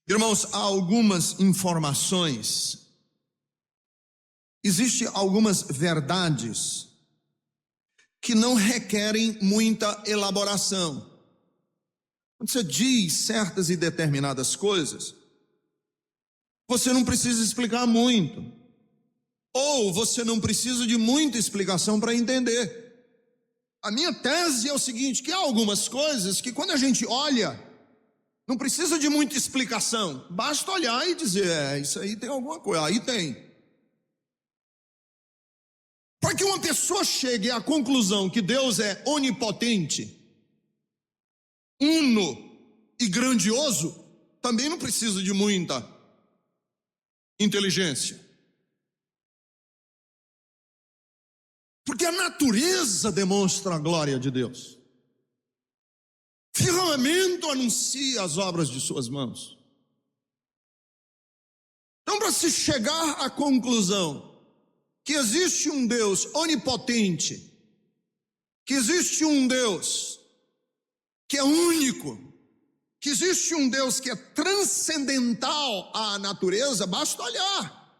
Irmãos, há algumas informações, existem algumas verdades que não requerem muita elaboração. Quando você diz certas e determinadas coisas, você não precisa explicar muito, ou você não precisa de muita explicação para entender. A minha tese é o seguinte, que há algumas coisas que quando a gente olha, não precisa de muita explicação, basta olhar e dizer, isso aí tem alguma coisa, aí tem. Para que uma pessoa chegue à conclusão que Deus é onipotente, uno e grandioso, também não precisa de muita inteligência. Porque a natureza demonstra a glória de Deus. Firmamento anuncia as obras de suas mãos. Então, para se chegar à conclusão que existe um Deus onipotente, que existe um Deus que é único, que existe um Deus que é transcendental à natureza, basta olhar.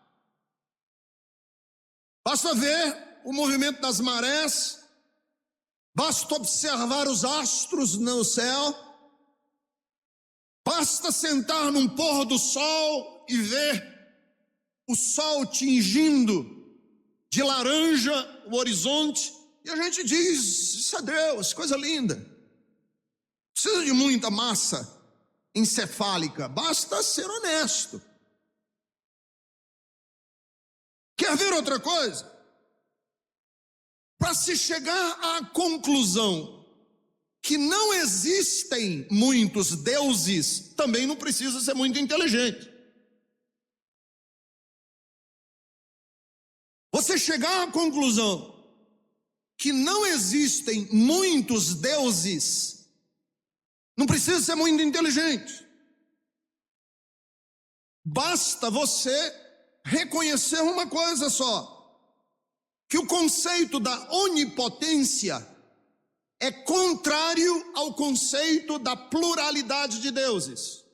Basta ver o movimento das marés, basta observar os astros no céu, basta sentar num pôr do sol e ver o sol tingindo de laranja o horizonte, e a gente diz, isso é Deus, coisa linda. Não precisa de muita massa encefálica, basta ser honesto. Quer ver outra coisa? Para se chegar à conclusão que não existem muitos deuses, também não precisa ser muito inteligente. Você chegar à conclusão que não existem muitos deuses, não precisa ser muito inteligente. Basta você reconhecer uma coisa só, que o conceito da onipotência é contrário ao conceito da pluralidade de deuses.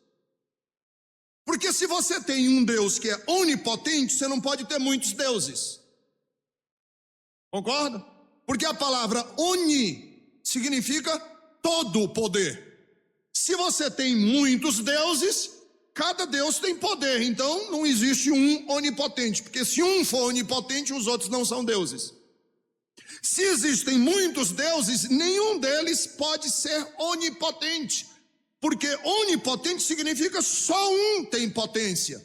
Porque se você tem um Deus que é onipotente, você não pode ter muitos deuses. Concorda? Porque a palavra oni significa todo o poder. Se você tem muitos deuses, cada Deus tem poder, então não existe um onipotente, porque se um for onipotente, os outros não são deuses. Se existem muitos deuses, nenhum deles pode ser onipotente, porque onipotente significa só um tem potência.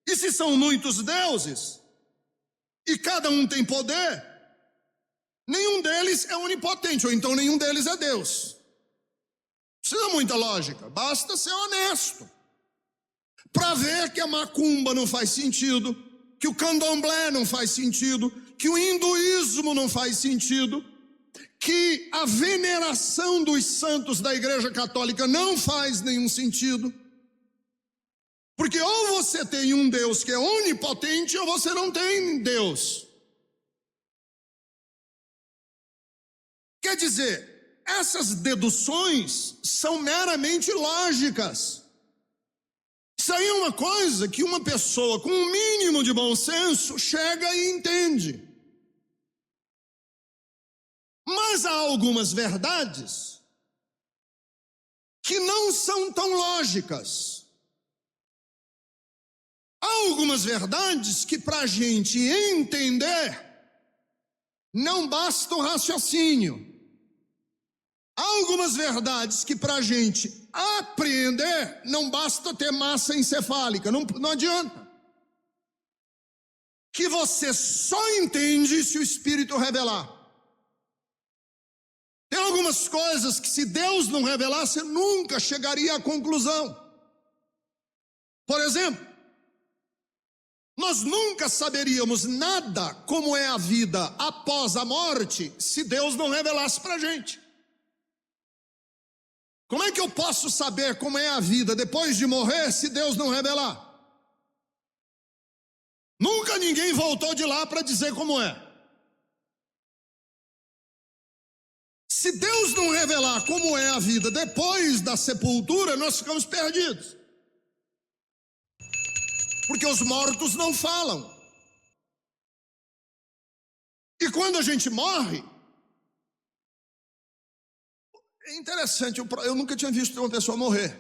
E se são muitos deuses, e cada um tem poder, nenhum deles é onipotente, ou então nenhum deles é Deus. Não precisa muita lógica, basta ser honesto. Para ver que a macumba não faz sentido, que o candomblé não faz sentido, que o hinduísmo não faz sentido, que a veneração dos santos da Igreja Católica não faz nenhum sentido. Porque ou você tem um Deus que é onipotente, ou você não tem Deus. Quer dizer, essas deduções são meramente lógicas. Isso aí é uma coisa que uma pessoa com um mínimo de bom senso chega e entende. Mas há algumas verdades que não são tão lógicas. Há algumas verdades que para a gente entender não basta o raciocínio. Há algumas verdades que para a gente apreender não basta ter massa encefálica, não adianta. Que você só entende se o Espírito revelar. Tem algumas coisas que se Deus não revelar, você nunca chegaria à conclusão. Por exemplo, nós nunca saberíamos nada como é a vida após a morte se Deus não revelasse para a gente. Como é que eu posso saber como é a vida depois de morrer se Deus não revelar? Nunca ninguém voltou de lá para dizer como é. Se Deus não revelar como é a vida depois da sepultura, nós ficamos perdidos. porque os mortos não falam. E quando a gente morre, é interessante, eu nunca tinha visto uma pessoa morrer,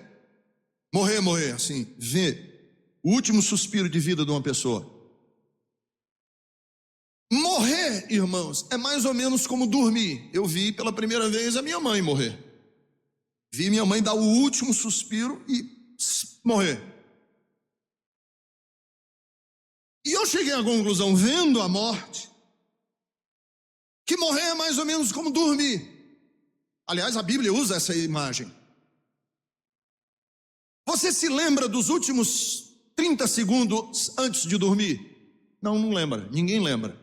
assim, ver o último suspiro de vida de uma pessoa. Morrer, irmãos, é mais ou menos como dormir. Eu vi pela primeira vez a minha mãe morrer. Vi minha mãe dar o último suspiro e morrer. E eu cheguei à conclusão, vendo a morte, que morrer é mais ou menos como dormir. Aliás, a Bíblia usa essa imagem. Você se lembra dos últimos 30 segundos antes de dormir? Não lembra, ninguém lembra.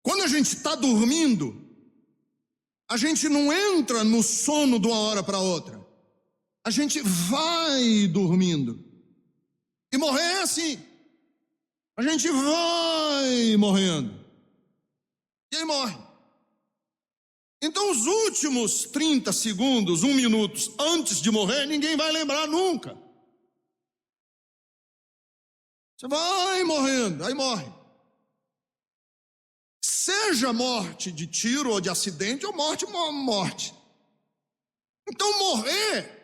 Quando a gente está dormindo, a gente não entra no sono de uma hora para outra. A gente vai dormindo. E morrer é assim. A gente vai morrendo. E aí morre. Então os últimos 30 segundos, 1 minuto antes de morrer, ninguém vai lembrar nunca. Você vai morrendo, aí morre. Seja morte de tiro ou de acidente, ou morte. Então morrer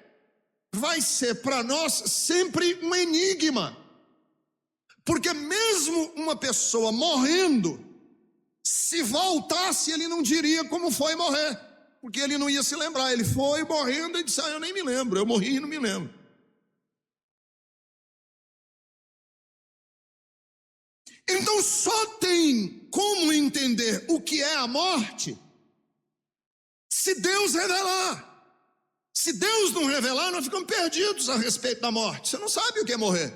vai ser para nós sempre um enigma. Porque mesmo uma pessoa morrendo, se voltasse, ele não diria como foi morrer. Porque ele não ia se lembrar. Ele foi morrendo e disse, eu nem me lembro, eu morri e não me lembro. Então só tem como entender o que é a morte se Deus revelar. Se Deus não revelar, nós ficamos perdidos a respeito da morte. Você não sabe o que é morrer.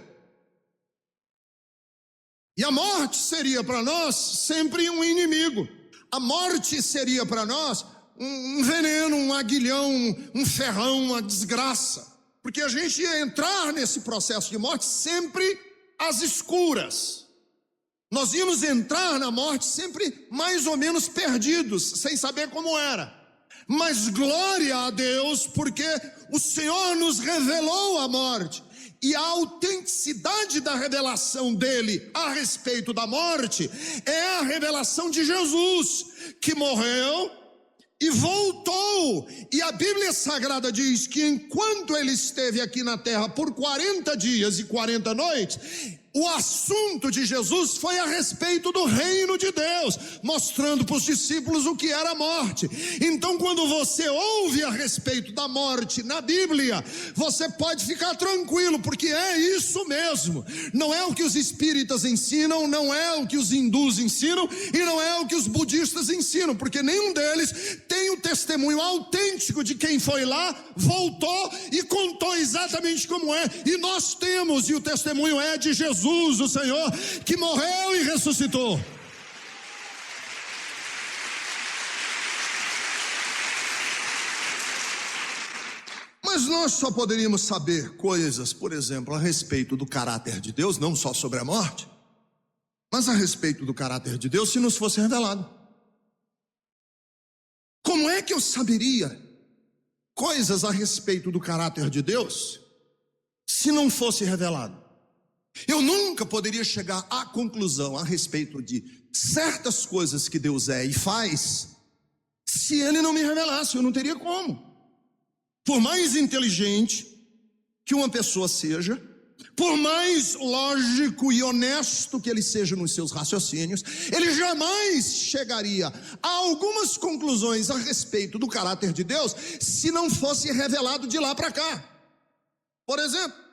E a morte seria para nós sempre um inimigo. A morte seria para nós um veneno, um aguilhão, um ferrão, uma desgraça. Porque a gente ia entrar nesse processo de morte sempre às escuras. Nós íamos entrar na morte sempre mais ou menos perdidos, sem saber como era. Mas glória a Deus, porque o Senhor nos revelou a morte. E a autenticidade da revelação dele a respeito da morte é a revelação de Jesus, que morreu e voltou. E a Bíblia Sagrada diz que enquanto ele esteve aqui na terra por 40 dias e 40 noites, o assunto de Jesus foi a respeito do reino de Deus, mostrando para os discípulos o que era a morte. Então, quando você ouve a respeito da morte na Bíblia, você pode ficar tranquilo, porque é isso mesmo. Não é o que os espíritas ensinam, não é o que os hindus ensinam, e não é o que os budistas ensinam, porque nenhum deles tem o testemunho autêntico de quem foi lá, voltou e contou exatamente como é. E nós temos, e o testemunho é de Jesus, o Senhor, que morreu e ressuscitou. Mas nós só poderíamos saber coisas, por exemplo, a respeito do caráter de Deus, não só sobre a morte, mas a respeito do caráter de Deus, se nos fosse revelado. Como é que eu saberia coisas a respeito do caráter de Deus se não fosse revelado? Eu nunca poderia chegar à conclusão a respeito de certas coisas que Deus é e faz, se Ele não me revelasse. Eu não teria como. Por mais inteligente que uma pessoa seja, por mais lógico e honesto que ele seja nos seus raciocínios, ele jamais chegaria a algumas conclusões a respeito do caráter de Deus se não fosse revelado de lá para cá. Por exemplo,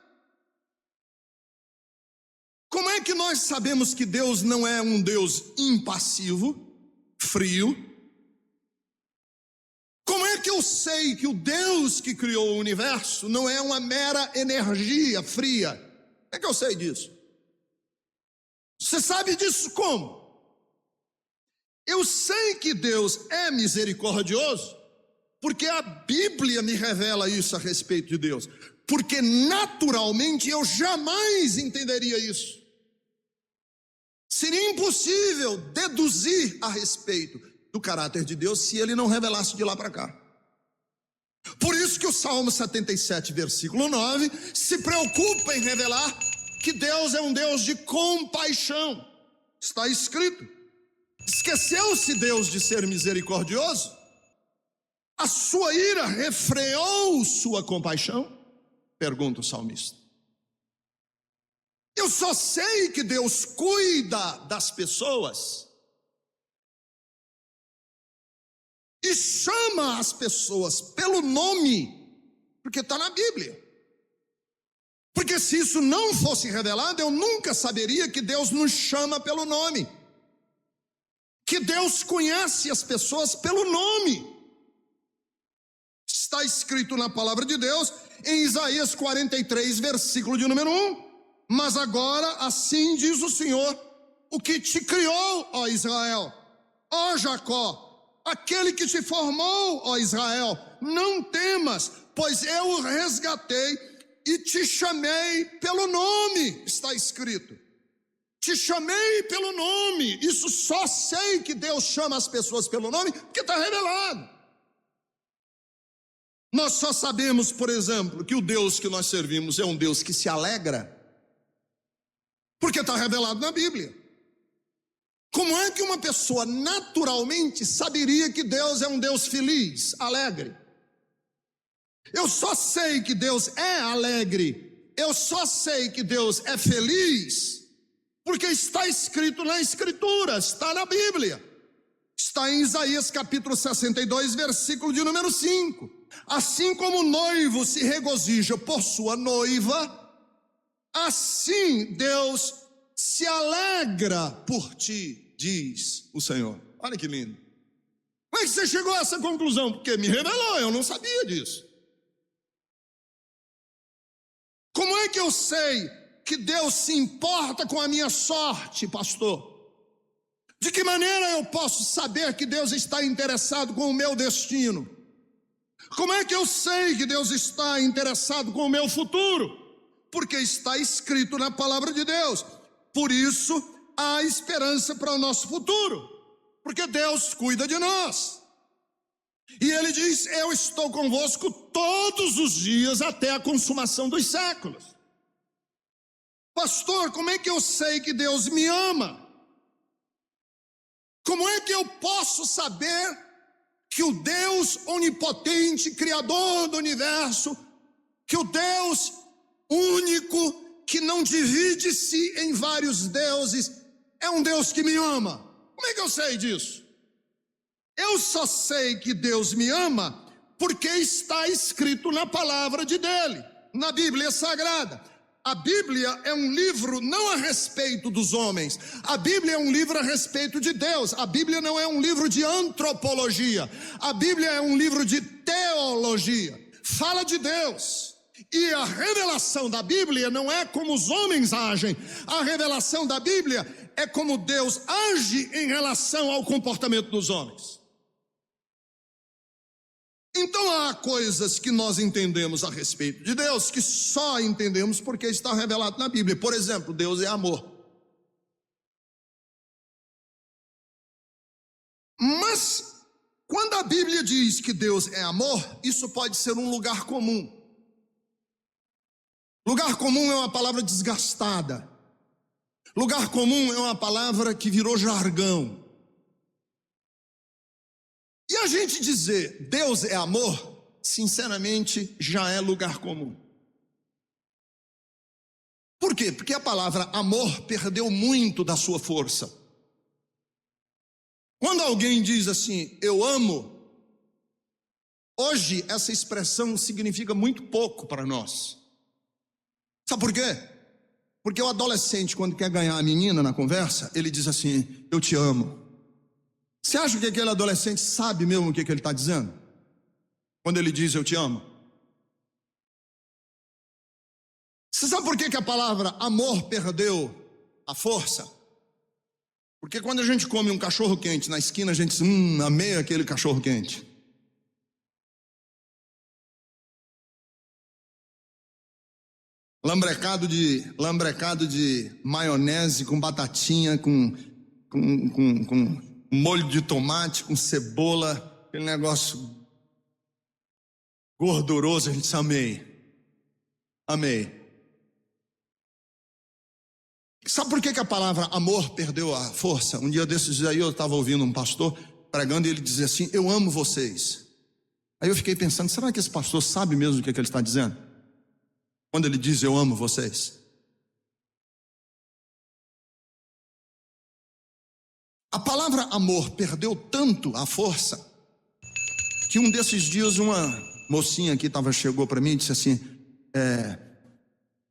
como é que nós sabemos que Deus não é um Deus impassivo, frio? Como é que eu sei que o Deus que criou o universo não é uma mera energia fria? Como é que eu sei disso? Você sabe disso como? Eu sei que Deus é misericordioso, porque a Bíblia me revela isso a respeito de Deus. Porque naturalmente eu jamais entenderia isso. Seria impossível deduzir a respeito do caráter de Deus se ele não revelasse de lá para cá. Por isso que o Salmo 77, versículo 9, se preocupa em revelar que Deus é um Deus de compaixão. Está escrito. Esqueceu-se Deus de ser misericordioso? A sua ira refreou sua compaixão? Pergunta o salmista. Eu só sei que Deus cuida das pessoas e chama as pessoas pelo nome, porque está na Bíblia. Porque se isso não fosse revelado, eu nunca saberia que Deus nos chama pelo nome, que Deus conhece as pessoas pelo nome. Está escrito na palavra de Deus, em Isaías 43, versículo de número 1. Mas agora assim diz o Senhor, o que te criou, ó Israel, ó Jacó, aquele que te formou, ó Israel, não temas, pois eu o resgatei e te chamei pelo nome, está escrito. Te chamei pelo nome. Isso só sei que Deus chama as pessoas pelo nome, porque está revelado. Nós só sabemos, por exemplo, que o Deus que nós servimos é um Deus que se alegra, porque está revelado na Bíblia. Como é que uma pessoa naturalmente saberia que Deus é um Deus feliz, alegre? Eu só sei que Deus é alegre, eu só sei que Deus é feliz, porque está escrito na Escritura, está na Bíblia. Está em Isaías capítulo 62, versículo de número 5. Assim como o noivo se regozija por sua noiva, assim Deus se alegra por ti, diz o Senhor. Olha que lindo. Como é que você chegou a essa conclusão? Porque me revelou, eu não sabia disso. Como é que eu sei que Deus se importa com a minha sorte, pastor? De que maneira eu posso saber que Deus está interessado com o meu destino? Como é que eu sei que Deus está interessado com o meu futuro? Porque está escrito na palavra de Deus. Por isso há esperança para o nosso futuro, porque Deus cuida de nós. E ele diz, eu estou convosco todos os dias até a consumação dos séculos. Pastor, como é que eu sei que Deus me ama? Como é que eu posso saber que o Deus onipotente, criador do universo, que o Deus único, que não divide-se em vários deuses, é um Deus que me ama? Como é que eu sei disso? Eu só sei que Deus me ama porque está escrito na palavra dele, na Bíblia Sagrada. A Bíblia é um livro não a respeito dos homens, a Bíblia é um livro a respeito de Deus. A Bíblia não é um livro de antropologia, a Bíblia é um livro de teologia, fala de Deus. E a revelação da Bíblia não é como os homens agem, a revelação da Bíblia é como Deus age em relação ao comportamento dos homens. Então há coisas que nós entendemos a respeito de Deus que só entendemos porque está revelado na Bíblia. Por exemplo, Deus é amor. Mas quando a Bíblia diz que Deus é amor, isso pode ser um lugar comum. Lugar comum é uma palavra desgastada. Lugar comum é uma palavra que virou jargão. E a gente dizer Deus é amor, sinceramente, já é lugar comum. Por quê? Porque a palavra amor perdeu muito da sua força. Quando alguém diz assim, eu amo, hoje essa expressão significa muito pouco para nós. Sabe por quê? Porque o adolescente, quando quer ganhar a menina na conversa, ele diz assim, eu te amo. Você acha que aquele adolescente sabe mesmo o que ele está dizendo? Quando ele diz eu te amo. Você sabe por que a palavra amor perdeu a força? Porque quando a gente come um cachorro quente na esquina, a gente diz, amei aquele cachorro quente. Lambrecado de maionese com batatinha, com molho de tomate, com cebola, aquele negócio gorduroso, a gente diz amei. Amei. Sabe por que a palavra amor perdeu a força? Um dia desses aí eu estava ouvindo um pastor pregando e ele dizia assim: eu amo vocês. Aí eu fiquei pensando, será que esse pastor sabe mesmo o que ele está dizendo? Quando ele diz eu amo vocês. A palavra amor perdeu tanto a força que um desses dias uma mocinha aqui chegou para mim e disse assim,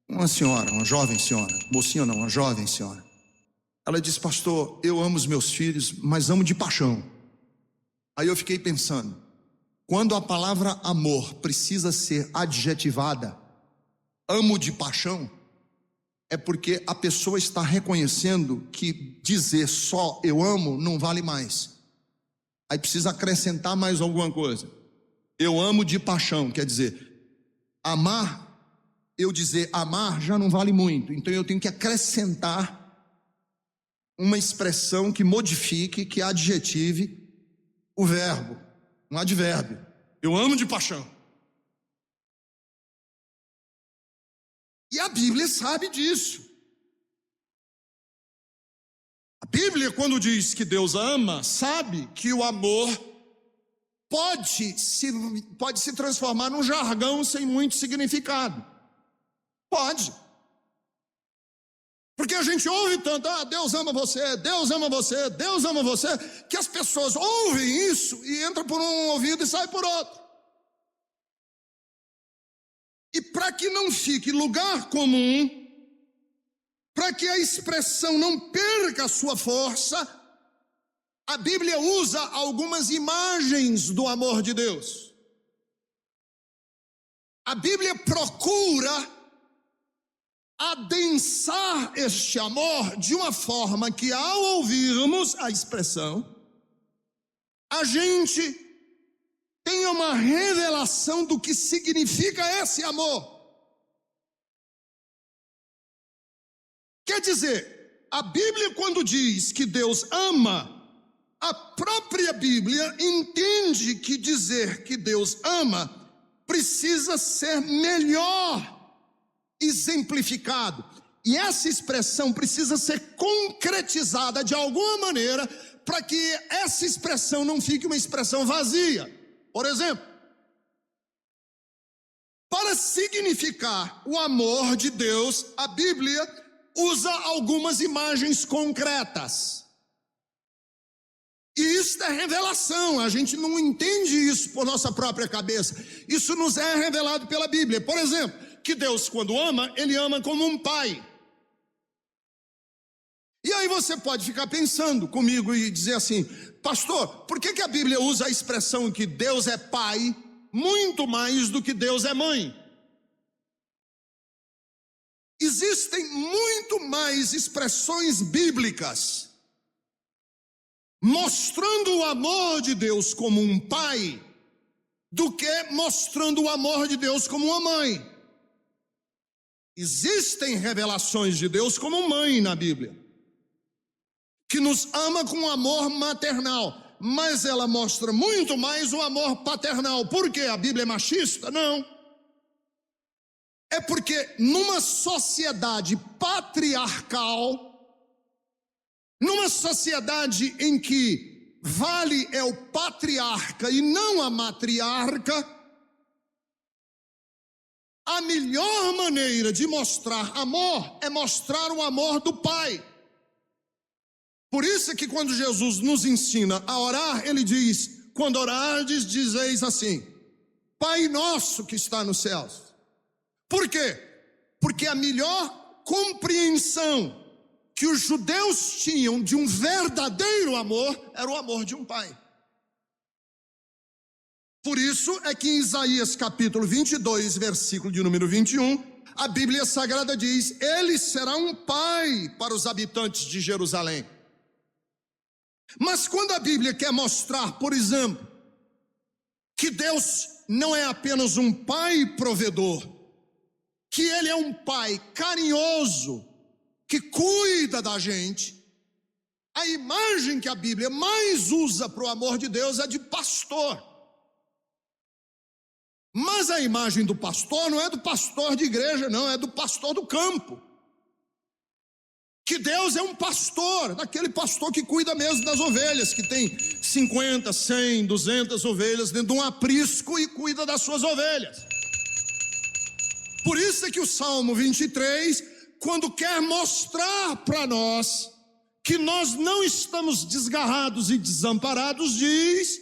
uma senhora, uma jovem senhora, mocinha não, uma jovem senhora. Ela disse: pastor, eu amo os meus filhos, mas amo de paixão. Aí eu fiquei pensando, quando a palavra amor precisa ser adjetivada, amo de paixão, é porque a pessoa está reconhecendo que dizer só eu amo não vale mais. Aí precisa acrescentar mais alguma coisa. Eu amo de paixão, quer dizer, amar, eu dizer amar já não vale muito. Então eu tenho que acrescentar uma expressão que modifique, que adjetive o verbo, um advérbio. Eu amo de paixão. E a Bíblia sabe disso. A Bíblia, quando diz que Deus ama, sabe que o amor pode se transformar num jargão sem muito significado. Pode. Porque a gente ouve tanto, Deus ama você, Deus ama você, Deus ama você, que as pessoas ouvem isso e entram por um ouvido e saem por outro. E para que não fique lugar comum, para que a expressão não perca a sua força, a Bíblia usa algumas imagens do amor de Deus. A Bíblia procura adensar este amor de uma forma que, ao ouvirmos a expressão, a gente tenha uma revelação do que significa esse amor. Quer dizer, a Bíblia, quando diz que Deus ama, a própria Bíblia entende que dizer que Deus ama precisa ser melhor exemplificado. E essa expressão precisa ser concretizada de alguma maneira para que essa expressão não fique uma expressão vazia. Por exemplo, para significar o amor de Deus, a Bíblia usa algumas imagens concretas. E isso é revelação, a gente não entende isso por nossa própria cabeça. Isso nos é revelado pela Bíblia. Por exemplo, que Deus, quando ama, Ele ama como um pai. E aí você pode ficar pensando comigo e dizer assim: pastor, por que a Bíblia usa a expressão que Deus é pai muito mais do que Deus é mãe? Existem muito mais expressões bíblicas mostrando o amor de Deus como um pai do que mostrando o amor de Deus como uma mãe. Existem revelações de Deus como mãe na Bíblia, que nos ama com amor maternal, mas ela mostra muito mais o amor paternal. Por quê? A Bíblia é machista? Não. É porque numa sociedade patriarcal, numa sociedade em que vale é o patriarca e não a matriarca, a melhor maneira de mostrar amor é mostrar o amor do Pai. Por isso é que quando Jesus nos ensina a orar, Ele diz: quando orardes, dizeis assim: Pai nosso que está nos céus. Por quê? Porque a melhor compreensão que os judeus tinham de um verdadeiro amor era o amor de um pai. Por isso é que em Isaías capítulo 22, versículo de número 21, a Bíblia Sagrada diz: Ele será um pai para os habitantes de Jerusalém. Mas quando a Bíblia quer mostrar, por exemplo, que Deus não é apenas um pai provedor, que Ele é um pai carinhoso, que cuida da gente, a imagem que a Bíblia mais usa para o amor de Deus é de pastor. Mas a imagem do pastor não é do pastor de igreja, não, é do pastor do campo. Que Deus é um pastor, daquele pastor que cuida mesmo das ovelhas, que tem 50, 100, 200 ovelhas dentro de um aprisco e cuida das suas ovelhas. Por isso é que o Salmo 23, quando quer mostrar para nós que nós não estamos desgarrados e desamparados, diz: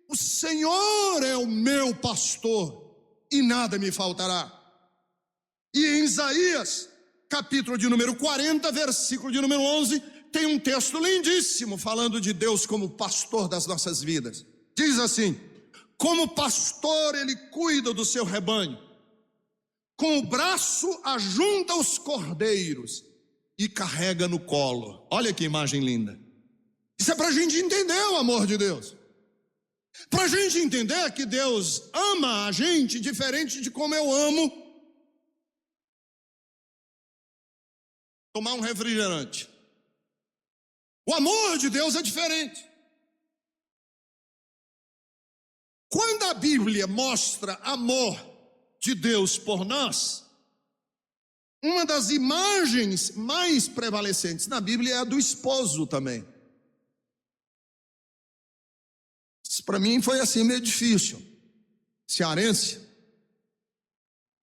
o Senhor é o meu pastor e nada me faltará. E em Isaías, capítulo de número 40, versículo de número 11, tem um texto lindíssimo falando de Deus como pastor das nossas vidas. Diz assim: como pastor ele cuida do seu rebanho, com o braço ajunta os cordeiros e carrega no colo. Olha que imagem linda. Isso é para a gente entender o amor de Deus, para a gente entender que Deus ama a gente diferente de como eu amo tomar um refrigerante. O amor de Deus é diferente. Quando a Bíblia mostra amor de Deus por nós, uma das imagens mais prevalecentes na Bíblia é a do esposo também. Isso para mim foi assim meio difícil. Cearense,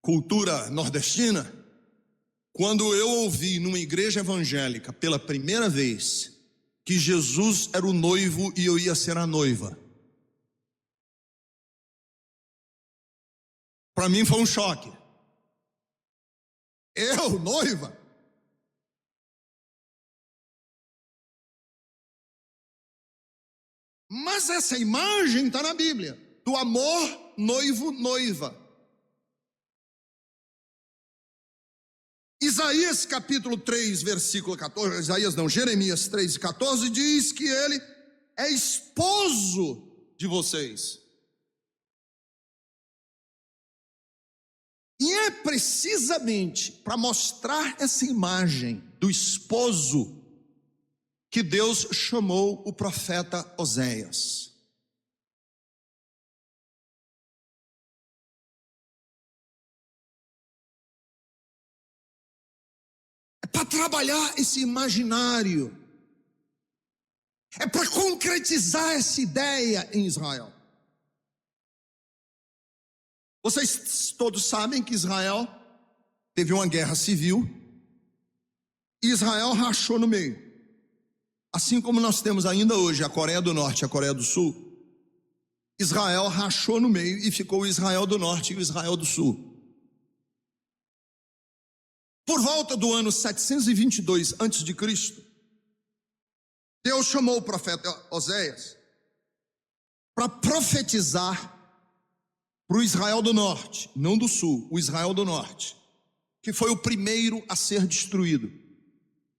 cultura nordestina. Quando eu ouvi numa igreja evangélica pela primeira vez que Jesus era o noivo e eu ia ser a noiva, para mim foi um choque. Eu, noiva? Mas essa imagem está na Bíblia, do amor noivo-noiva. Isaías capítulo 3, versículo 14, Jeremias 3, 14, diz que ele é esposo de vocês. E é precisamente para mostrar essa imagem do esposo que Deus chamou o profeta Oséias. É para trabalhar esse imaginário, é para concretizar essa ideia em Israel. Vocês todos sabem que Israel teve uma guerra civil e Israel rachou no meio. Assim como nós temos ainda hoje a Coreia do Norte e a Coreia do Sul, Israel rachou no meio e ficou o Israel do Norte e o Israel do Sul. Por volta do ano 722 a.C., Deus chamou o profeta Oséias para profetizar para o Israel do Norte, não do Sul, o Israel do Norte, que foi o primeiro a ser destruído.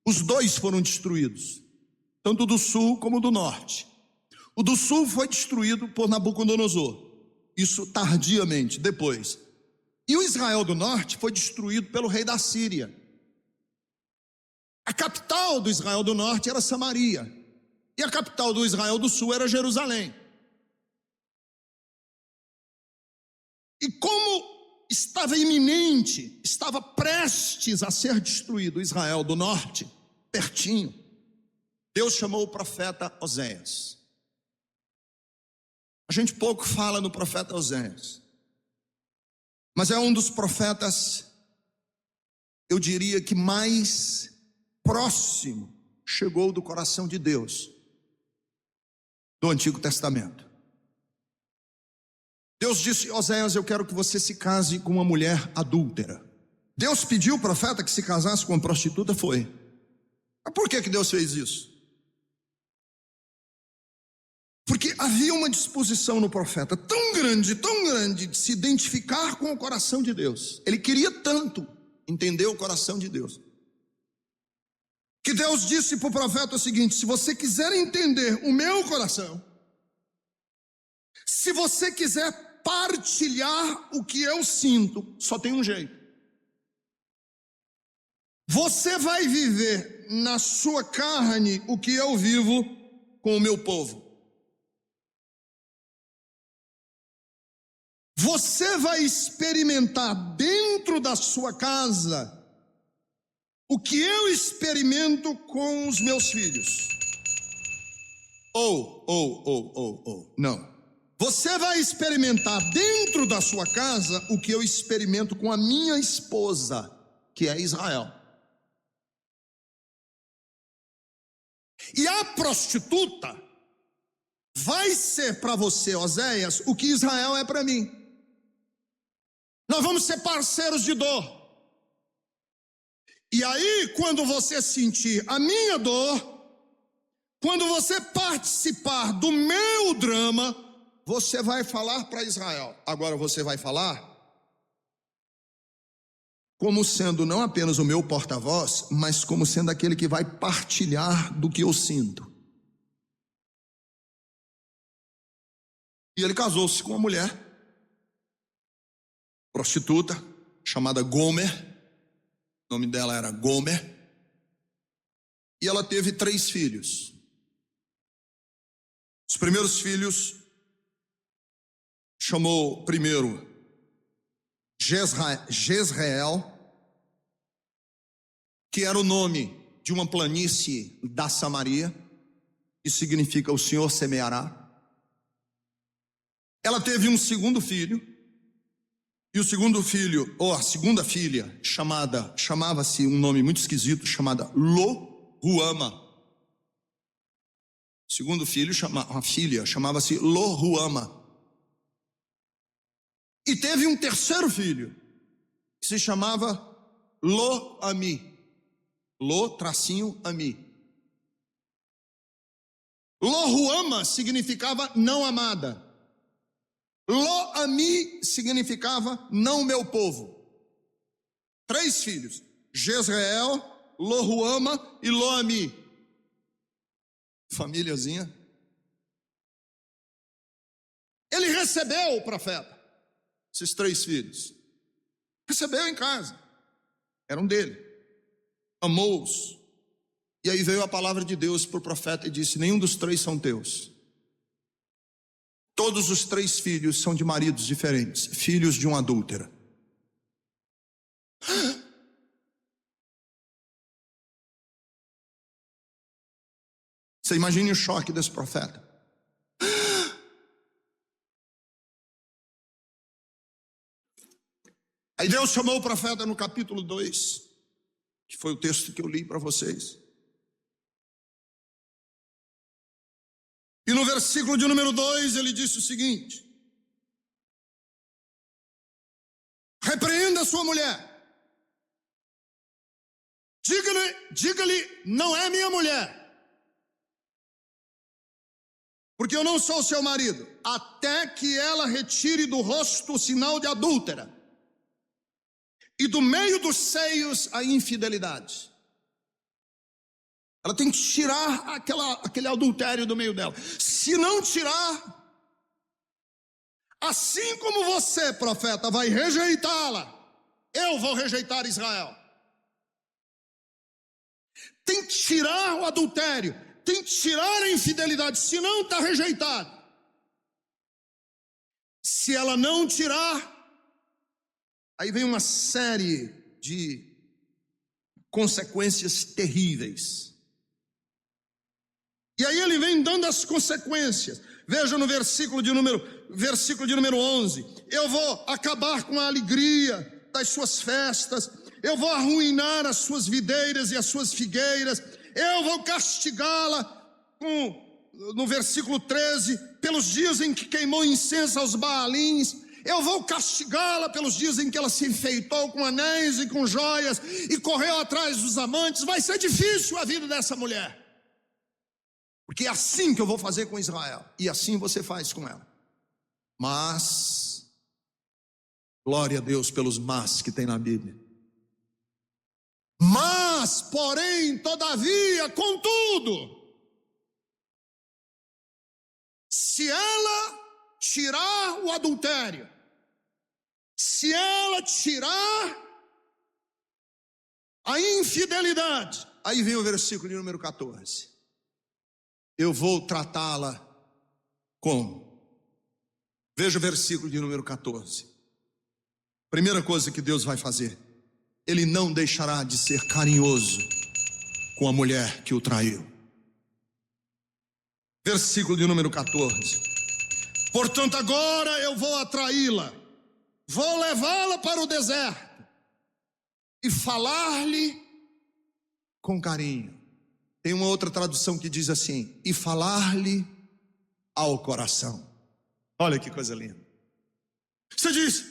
Os dois foram destruídos, tanto do Sul como do Norte. O do Sul foi destruído por Nabucodonosor, isso tardiamente, depois. E o Israel do Norte foi destruído pelo rei da Síria. A capital do Israel do Norte era Samaria, e a capital do Israel do Sul era Jerusalém. E como estava iminente, estava prestes a ser destruído Israel do Norte, pertinho, Deus chamou o profeta Oséias. A gente pouco fala no profeta Oséias, mas é um dos profetas, eu diria que mais próximo chegou do coração de Deus, do Antigo Testamento. Deus disse: Oséias, eu quero que você se case com uma mulher adúltera. Deus pediu ao profeta que se casasse com uma prostituta? Foi. Mas por que Deus fez isso? Porque havia uma disposição no profeta tão grande de se identificar com o coração de Deus. Ele queria tanto entender o coração de Deus, que Deus disse para o profeta o seguinte: se você quiser entender o meu coração, se você quiser partilhar o que eu sinto, só tem um jeito. Você vai viver na sua carne o que eu vivo com o meu povo. você vai experimentar dentro da sua casa o que eu experimento com os meus filhos. Não. Você vai experimentar dentro da sua casa o que eu experimento com a minha esposa, que é Israel. E a prostituta vai ser para você, Oséias, o que Israel é para mim. Nós vamos ser parceiros de dor. E aí, quando você sentir a minha dor, quando você participar do meu drama, você vai falar para Israel. Agora você vai falar como sendo não apenas o meu porta-voz, mas como sendo aquele que vai partilhar do que eu sinto. E ele casou-se com uma mulher prostituta chamada Gomer. O nome dela era Gomer. E ela teve 3 filhos. Os primeiros filhos chamou primeiro Jezreel, que era o nome de uma planície da Samaria, que significa o Senhor semeará. Ela teve um segundo filho, e o segundo filho, ou a segunda filha, chamava-se um nome muito esquisito, chamada Lo-Ruama. O segundo filho, a filha, chamava-se Lo-Ruama. E teve um terceiro filho, que se chamava Lo-Ami. Lo-Ami. Lo-Ruama significava não amada. Lo-Ami significava não meu povo. 3 filhos: Jezreel, Lo-Ruama e Lo-Ami. Famíliazinha. Ele recebeu o profeta, esses 3 filhos. Recebeu em casa. Eram dele. Amou-os. E aí veio a palavra de Deus para o profeta e disse: nenhum dos 3 são teus. Todos os 3 filhos são de maridos diferentes, filhos de uma adúltera. Você imagine o choque desse profeta. Aí Deus chamou o profeta no capítulo 2, que foi o texto que eu li para vocês. E no versículo de número 2 ele disse o seguinte: repreenda a sua mulher. Diga-lhe, não é minha mulher, porque eu não sou seu marido, até que ela retire do rosto o sinal de adúltera, e do meio dos seios a infidelidade. Ela tem que tirar aquele adultério do meio dela. Se não tirar, assim como você, profeta, vai rejeitá-la, eu vou rejeitar Israel. Tem que tirar o adultério, tem que tirar a infidelidade, senão está rejeitado. Se ela não tirar, aí vem uma série de consequências terríveis. E aí ele vem dando as consequências. Veja no versículo de número 11. Eu vou acabar com a alegria das suas festas. Eu vou arruinar as suas videiras e as suas figueiras. Eu vou castigá-la no versículo 13, pelos dias em que queimou incenso aos Baalins. Eu vou castigá-la pelos dias em que ela se enfeitou com anéis e com joias e correu atrás dos amantes. Vai ser difícil a vida dessa mulher, porque é assim que eu vou fazer com Israel, e assim você faz com ela. Mas, glória a Deus pelos mas que tem na Bíblia. Mas, porém, todavia, contudo, se ela tirar o adultério, se ela tirar a infidelidade, aí vem o versículo de número 14. Eu vou tratá-la como? Veja o versículo de número 14. Primeira coisa que Deus vai fazer: Ele não deixará de ser carinhoso com a mulher que o traiu. Versículo de número 14. Portanto, agora eu vou atraí-la, vou levá-la para o deserto e falar-lhe com carinho. Tem uma outra tradução que diz assim: e falar-lhe ao coração. Olha que coisa linda. Você diz: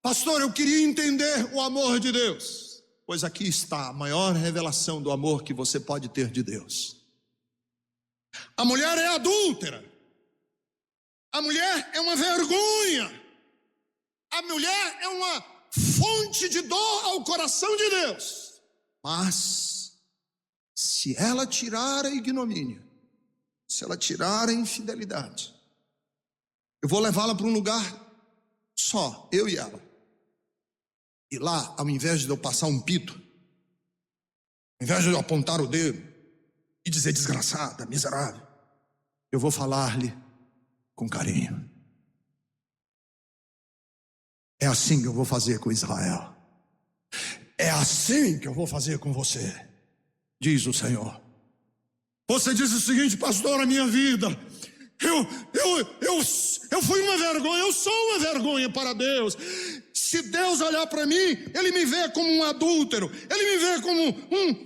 pastor, eu queria entender o amor de Deus. Pois aqui está a maior revelação do amor que você pode ter de Deus. A mulher é adúltera. A mulher é uma vergonha. A mulher é uma fonte de dor ao coração de Deus. Mas se ela tirar a ignomínia, se ela tirar a infidelidade, eu vou levá-la para um lugar só, eu e ela. E lá, ao invés de eu passar um pito, ao invés de eu apontar o dedo e dizer desgraçada, miserável, eu vou falar-lhe com carinho. É assim que eu vou fazer com Israel. É assim que eu vou fazer com você, diz o Senhor. Você diz o seguinte: pastor, a minha vida, eu fui uma vergonha, eu sou uma vergonha para Deus. Se Deus olhar para mim, Ele me vê como um adúltero, Ele me vê como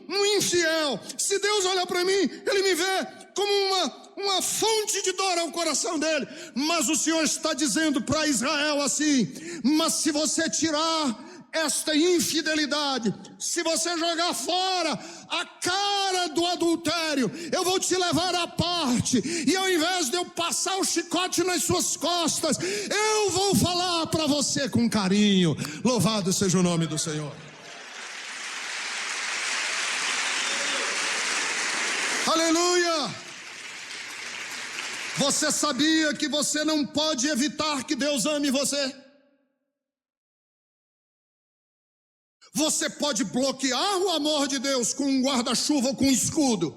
um infiel. Se Deus olhar para mim, Ele me vê como uma fonte de dor ao coração dele. Mas o Senhor está dizendo para Israel assim: mas se você tirar esta infidelidade, se você jogar fora a cara do adultério, eu vou te levar à parte, e ao invés de eu passar o chicote nas suas costas, eu vou falar para você com carinho. Louvado seja o nome do Senhor. Aleluia! Você sabia que você não pode evitar que Deus ame você? Você pode bloquear o amor de Deus com um guarda-chuva ou com um escudo.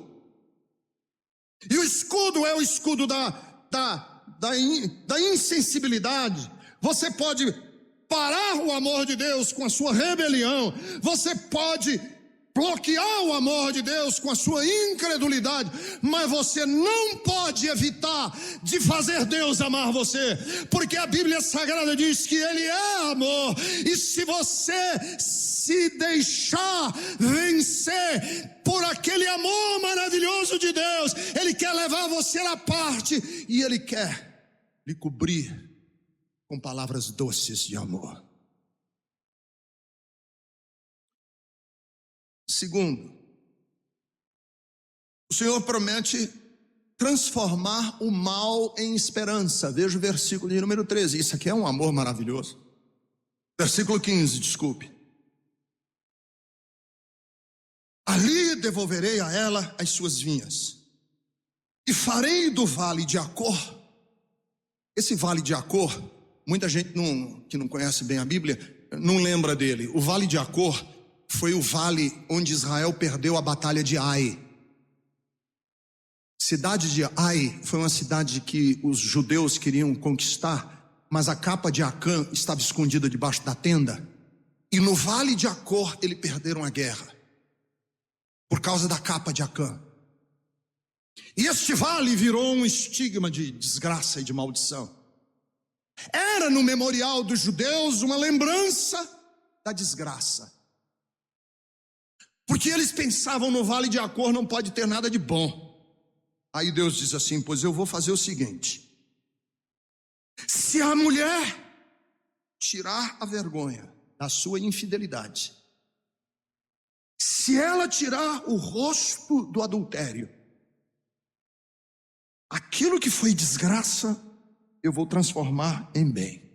E o escudo é o escudo da insensibilidade. Você pode parar o amor de Deus com a sua rebelião. Você pode bloquear o amor de Deus com a sua incredulidade, mas você não pode evitar de fazer Deus amar você, porque a Bíblia Sagrada diz que Ele é amor, e se você se deixar vencer por aquele amor maravilhoso de Deus, Ele quer levar você à parte, e Ele quer lhe cobrir com palavras doces de amor. Segundo, o Senhor promete transformar o mal em esperança. Veja o versículo de número 13. Isso aqui é um amor maravilhoso. Versículo 15, desculpe. Ali devolverei a ela as suas vinhas, e farei do vale de Acor. Esse vale de Acor, muita gente que não conhece bem a Bíblia não lembra dele. O vale de Acor foi o vale onde Israel perdeu a batalha de Ai. Cidade de Ai foi uma cidade que os judeus queriam conquistar, mas a capa de Acã estava escondida debaixo da tenda. E no vale de Acor eles perderam a guerra, por causa da capa de Acã. E este vale virou um estigma de desgraça e de maldição. Era no memorial dos judeus uma lembrança da desgraça, porque eles pensavam: no vale de Acor não pode ter nada de bom. Aí Deus diz assim: pois eu vou fazer o seguinte: se a mulher tirar a vergonha da sua infidelidade, se ela tirar o rosto do adultério, aquilo que foi desgraça, eu vou transformar em bem.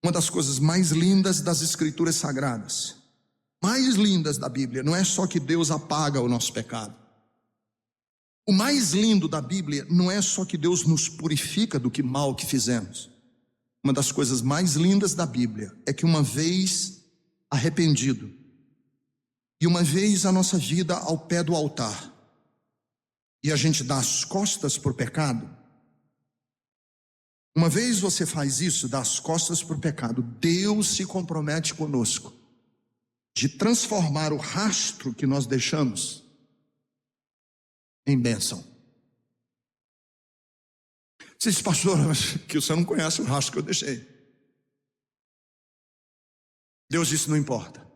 Uma das coisas mais lindas das Escrituras Sagradas, mais lindas da Bíblia, não é só que Deus apaga o nosso pecado. O mais lindo da Bíblia não é só que Deus nos purifica do que mal que fizemos. Uma das coisas mais lindas da Bíblia é que uma vez arrependido, e uma vez a nossa vida ao pé do altar, e a gente dá as costas para o pecado, Uma vez você faz isso, dá as costas para o pecado, Deus se compromete conosco de transformar o rastro que nós deixamos em bênção. Você diz, pastor, que você não conhece o rastro que eu deixei. Deus disse, não importa.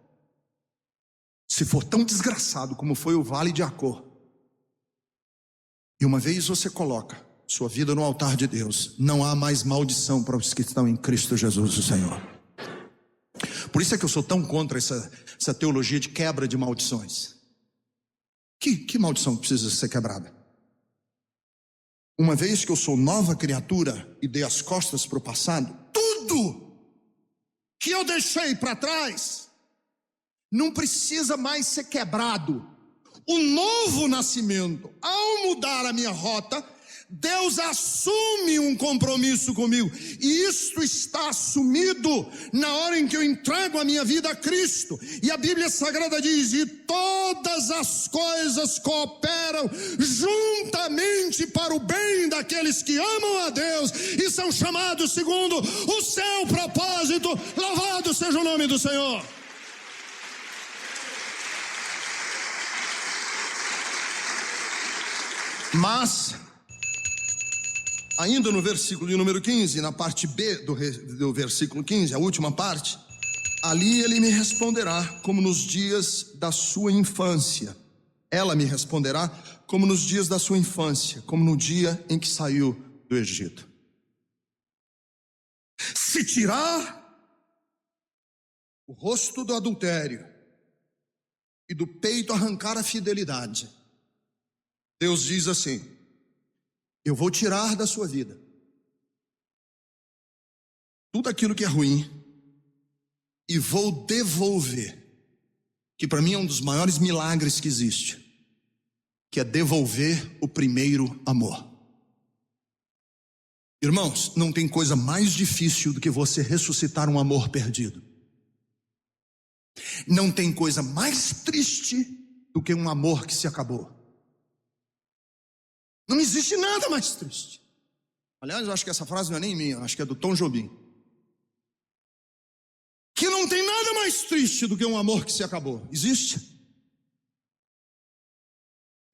Se for tão desgraçado como foi o vale de Acor, e uma vez você coloca sua vida no altar de Deus, não há mais maldição para os que estão em Cristo Jesus, o Senhor. Por isso é que eu sou tão contra essa teologia de quebra de maldições. Que maldição precisa ser quebrada? Uma vez que eu sou nova criatura e dei as costas para o passado, tudo que eu deixei para trás não precisa mais ser quebrado. O novo nascimento, ao mudar a minha rota, Deus assume um compromisso comigo, e isto está assumido na hora em que eu entrego a minha vida a Cristo. E a Bíblia Sagrada diz, e todas as coisas cooperam juntamente para o bem daqueles que amam a Deus e são chamados segundo o seu propósito. Louvado seja o nome do Senhor. Mas ainda no versículo de número 15, na parte B do versículo 15, a última parte, ali ele me responderá como nos dias da sua infância. Ela me responderá como nos dias da sua infância, como no dia em que saiu do Egito. Se tirar o rosto do adultério e do peito arrancar a fidelidade, Deus diz assim, eu vou tirar da sua vida tudo aquilo que é ruim e vou devolver, que para mim é um dos maiores milagres que existe, que é devolver o primeiro amor. Irmãos, não tem coisa mais difícil do que você ressuscitar um amor perdido. Não tem coisa mais triste do que um amor que se acabou. Não existe nada mais triste. Aliás, eu acho que essa frase não é nem minha, acho que é do Tom Jobim. Que não tem nada mais triste do que um amor que se acabou. Existe?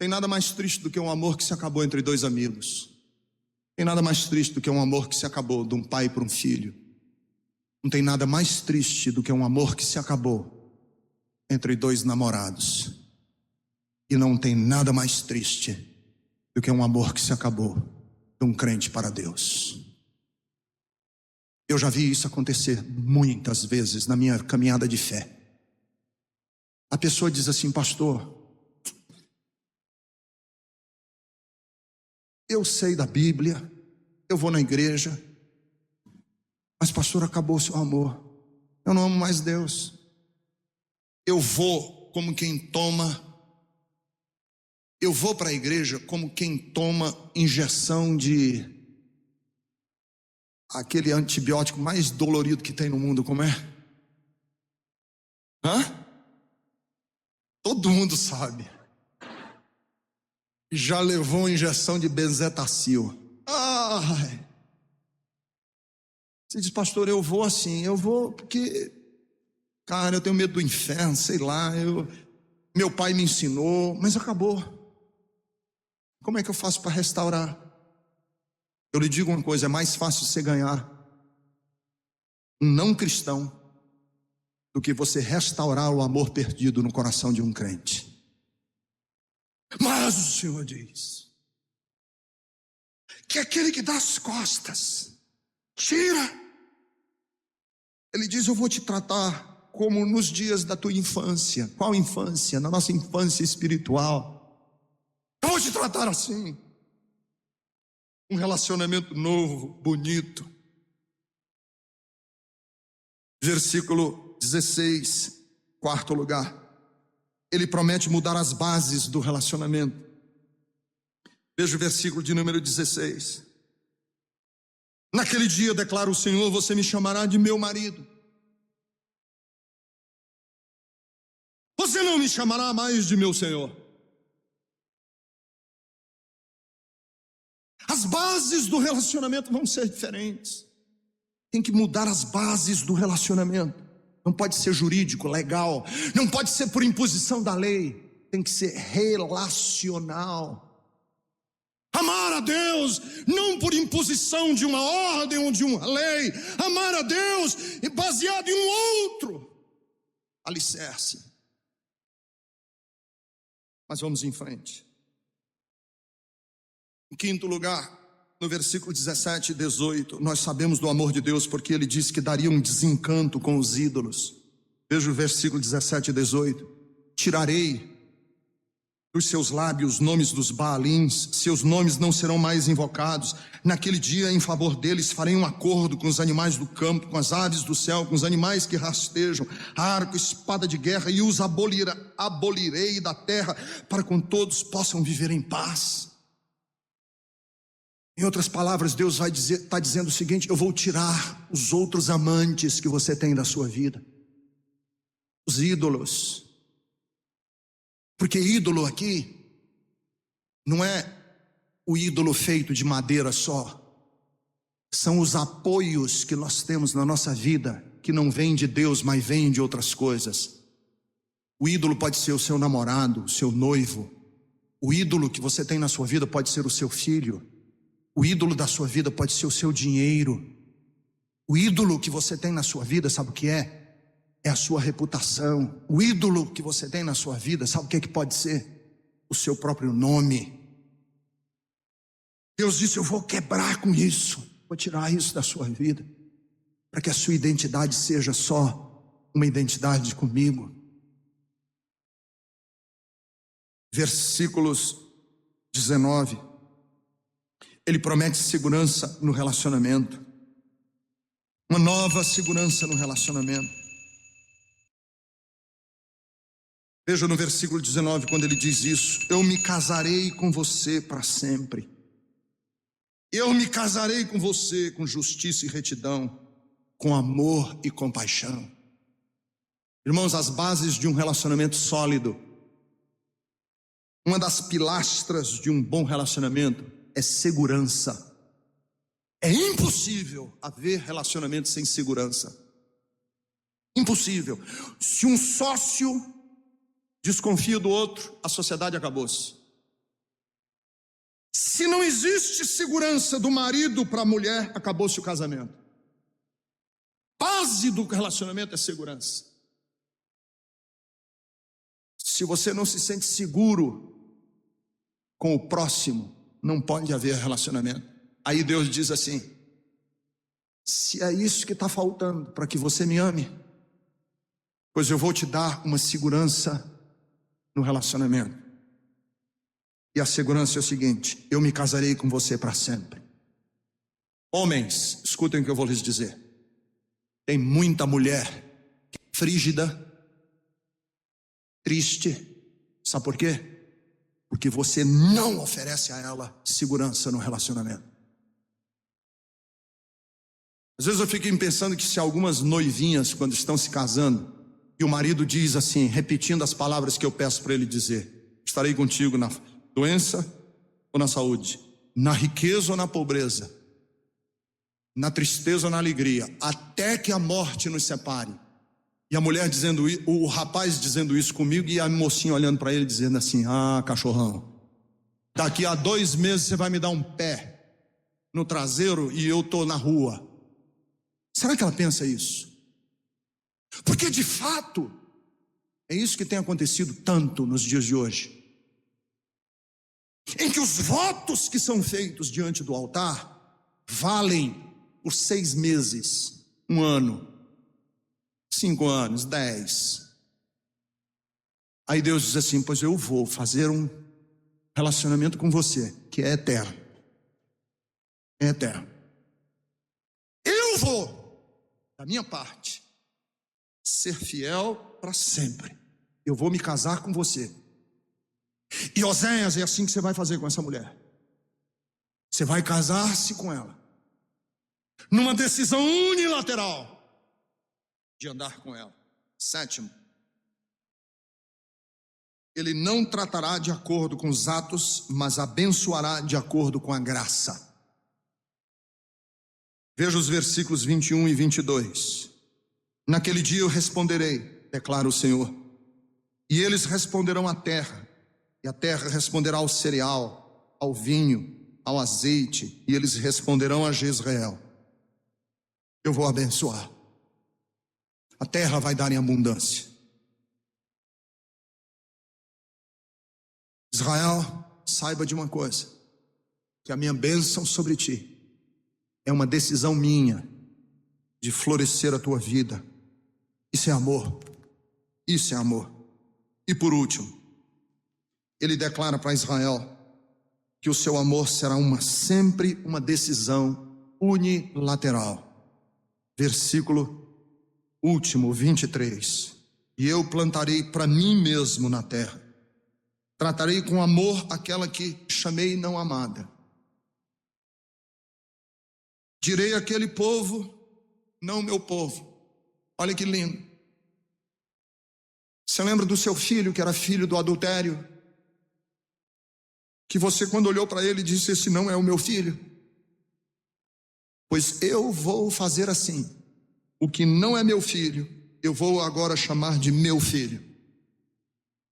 Tem nada mais triste do que um amor que se acabou entre dois amigos. Tem nada mais triste do que um amor que se acabou de um pai para um filho. Não tem nada mais triste do que um amor que se acabou entre dois namorados. E não tem nada mais triste do que um amor que se acabou de um crente para Deus. Eu já vi isso acontecer muitas vezes na minha caminhada de fé. A pessoa diz assim, pastor, eu sei da Bíblia, eu vou na igreja, mas pastor, acabou o seu amor, eu não amo mais Deus. Eu vou como quem toma, eu vou para a igreja como quem toma injeção de aquele antibiótico mais dolorido que tem no mundo, como é? Todo mundo sabe. Já levou injeção de benzetacil. Ai. Você diz, pastor, eu vou assim, eu vou porque, cara, eu tenho medo do inferno, sei lá, meu pai me ensinou, mas acabou. Como é que eu faço para restaurar? Eu lhe digo uma coisa, é mais fácil você ganhar um não cristão do que você restaurar o amor perdido no coração de um crente. Mas o Senhor diz que aquele que dá as costas, tira. Ele diz, eu vou te tratar como nos dias da tua infância. Qual infância? Na nossa infância espiritual. Eu vou te tratar assim. Um relacionamento novo, bonito. Versículo 16, quarto lugar. Ele promete mudar as bases do relacionamento. Veja o versículo de número 16. Naquele dia, declara o Senhor, você me chamará de meu marido. Você não me chamará mais de meu Senhor. As bases do relacionamento vão ser diferentes. Tem que mudar as bases do relacionamento. Não pode ser jurídico, legal. Não pode ser por imposição da lei. Tem que ser relacional. Amar a Deus, não por imposição de uma ordem ou de uma lei. Amar a Deus baseado em um outro alicerce. Mas vamos em frente. Em quinto lugar, no versículo 17 e 18, nós sabemos do amor de Deus porque ele disse que daria um desencanto com os ídolos. Veja o versículo 17 e 18. Tirarei dos seus lábios os nomes dos Baalins, seus nomes não serão mais invocados. Naquele dia, em favor deles, farei um acordo com os animais do campo, com as aves do céu, com os animais que rastejam, arco, espada de guerra, e os abolirei da terra, para que todos possam viver em paz. Em outras palavras, Deus está dizendo o seguinte: eu vou tirar os outros amantes que você tem da sua vida, os ídolos. Porque ídolo aqui não é o ídolo feito de madeira só. São os apoios que nós temos na nossa vida, que não vêm de Deus, mas vêm de outras coisas. O ídolo pode ser o seu namorado, o seu noivo. O ídolo que você tem na sua vida pode ser o seu filho. O ídolo da sua vida pode ser o seu dinheiro. O ídolo que você tem na sua vida, sabe o que é? É a sua reputação. O ídolo que você tem na sua vida, sabe o que pode ser? O seu próprio nome. Deus disse: eu vou quebrar com isso, vou tirar isso da sua vida, para que a sua identidade seja só uma identidade comigo. Versículos 19. Ele promete segurança no relacionamento, uma nova segurança no relacionamento. Veja no versículo 19, quando ele diz isso: eu me casarei com você para sempre. Eu me casarei com você com justiça e retidão, com amor e compaixão. Irmãos, as bases de um relacionamento sólido, uma das pilastras de um bom relacionamento é segurança. É impossível haver relacionamento sem segurança. Impossível. Se um sócio desconfia do outro, a sociedade acabou-se. Se não existe segurança do marido para a mulher, acabou-se o casamento. Base do relacionamento é segurança. Se você não se sente seguro com o próximo, não pode haver relacionamento. Aí Deus diz assim: se é isso que está faltando para que você me ame, pois eu vou te dar uma segurança no relacionamento. E a segurança é o seguinte: eu me casarei com você para sempre. Homens, escutem o que eu vou lhes dizer. Tem muita mulher frígida, triste. Sabe por quê? Porque você não oferece a ela segurança no relacionamento. Às vezes eu fico pensando que se algumas noivinhas, quando estão se casando, e o marido diz assim, repetindo as palavras que eu peço para ele dizer: estarei contigo na doença ou na saúde, na riqueza ou na pobreza, na tristeza ou na alegria, até que a morte nos separe. E a mulher dizendo, o rapaz dizendo isso comigo, e a mocinha olhando para ele dizendo assim: ah, cachorrão, daqui a 2 meses você vai me dar um pé no traseiro e eu tô na rua. Será que ela pensa isso? Porque de fato é isso que tem acontecido tanto nos dias de hoje, em que os votos que são feitos diante do altar valem por 6 meses, 1 ano, 5 anos, 10. Aí Deus diz assim: pois eu vou fazer um relacionamento com você que é eterno. É eterno. Eu vou, da minha parte, ser fiel para sempre. Eu vou me casar com você. E Oséias, é assim que você vai fazer com essa mulher. Você vai casar-se com ela, numa decisão unilateral de andar com ela. 7, Ele não tratará de acordo com os atos, mas abençoará de acordo com a graça. Veja os versículos 21 e 22. Naquele dia eu responderei, declara o Senhor, e eles responderão à terra, e a terra responderá ao cereal, ao vinho, ao azeite, e eles responderão a Jezreel. Eu vou abençoar. A terra vai dar em abundância. Israel, saiba de uma coisa, que a minha bênção sobre ti é uma decisão minha de florescer a tua vida. Isso é amor. Isso é amor. E por último, ele declara para Israel que o seu amor será sempre uma decisão unilateral. Versículo último, 23. E eu plantarei para mim mesmo na terra. Tratarei com amor aquela que chamei não amada. Direi àquele povo, não meu povo. Olha que lindo. Você lembra do seu filho, que era filho do adultério? Que você, quando olhou para ele, disse: esse não é o meu filho. Pois eu vou fazer assim. O que não é meu filho, eu vou agora chamar de meu filho.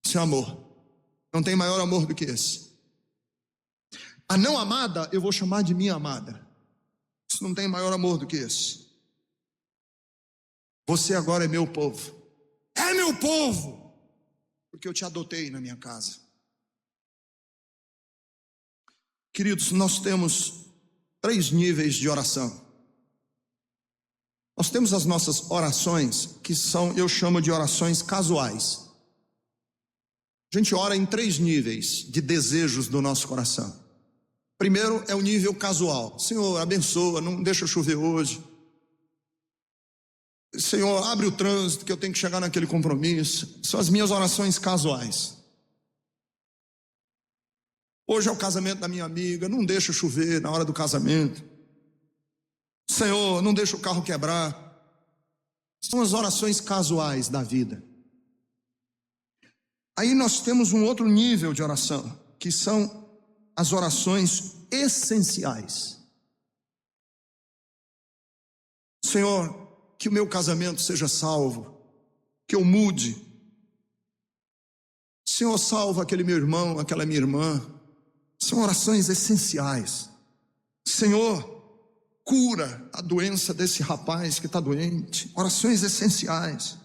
Isso é amor. Não tem maior amor do que esse. A não amada, eu vou chamar de minha amada. Isso não tem maior amor do que esse. Você agora é meu povo. É meu povo, porque eu te adotei na minha casa. Queridos, nós temos 3 níveis de oração. Nós temos as nossas orações, que são, eu chamo de orações casuais. A gente ora em 3 níveis de desejos do nosso coração. Primeiro é o nível casual. Senhor, abençoa, não deixa chover hoje. Senhor, abre o trânsito que eu tenho que chegar naquele compromisso. São as minhas orações casuais. Hoje é o casamento da minha amiga, não deixa chover na hora do casamento. Senhor, não deixa o carro quebrar. São as orações casuais da vida. Aí nós temos um outro nível de oração, que são as orações essenciais. Senhor, que o meu casamento seja salvo, que eu mude. Senhor, salva aquele meu irmão, aquela minha irmã. São orações essenciais. Senhor, cura a doença desse rapaz que está doente. Orações essenciais.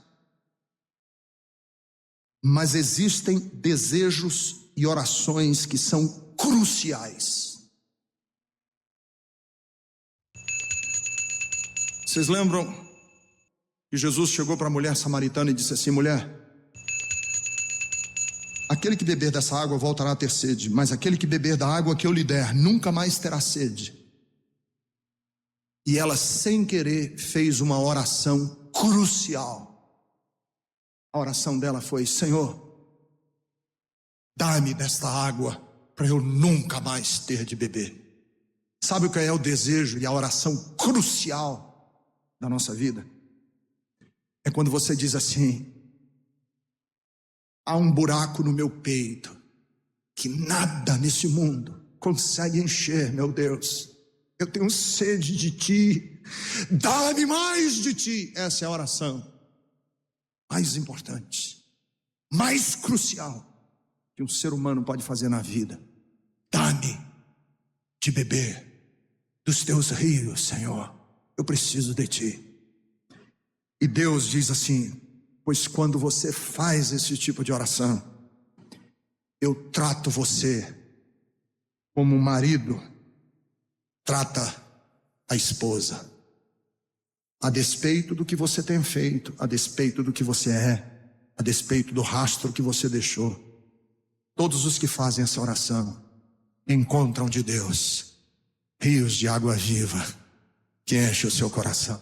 Mas existem desejos e orações que são cruciais. Vocês lembram que Jesus chegou para a mulher samaritana e disse assim: mulher, aquele que beber dessa água voltará a ter sede, mas aquele que beber da água que eu lhe der nunca mais terá sede. E ela, sem querer, fez uma oração crucial. A oração dela foi: Senhor, dá-me desta água para eu nunca mais ter de beber. Sabe o que é o desejo e a oração crucial da nossa vida? É quando você diz assim: há um buraco no meu peito que nada nesse mundo consegue encher, meu Deus. Eu tenho sede de ti, dá-me mais de ti. Essa é a oração mais importante, mais crucial que um ser humano pode fazer na vida. Dá-me de beber dos teus rios, Senhor. Eu preciso de ti. E Deus diz assim: pois quando você faz esse tipo de oração, eu trato você como o marido trata a esposa. A despeito do que você tem feito, a despeito do que você é, a despeito do rastro que você deixou. Todos os que fazem essa oração encontram de Deus rios de água viva que enche o seu coração.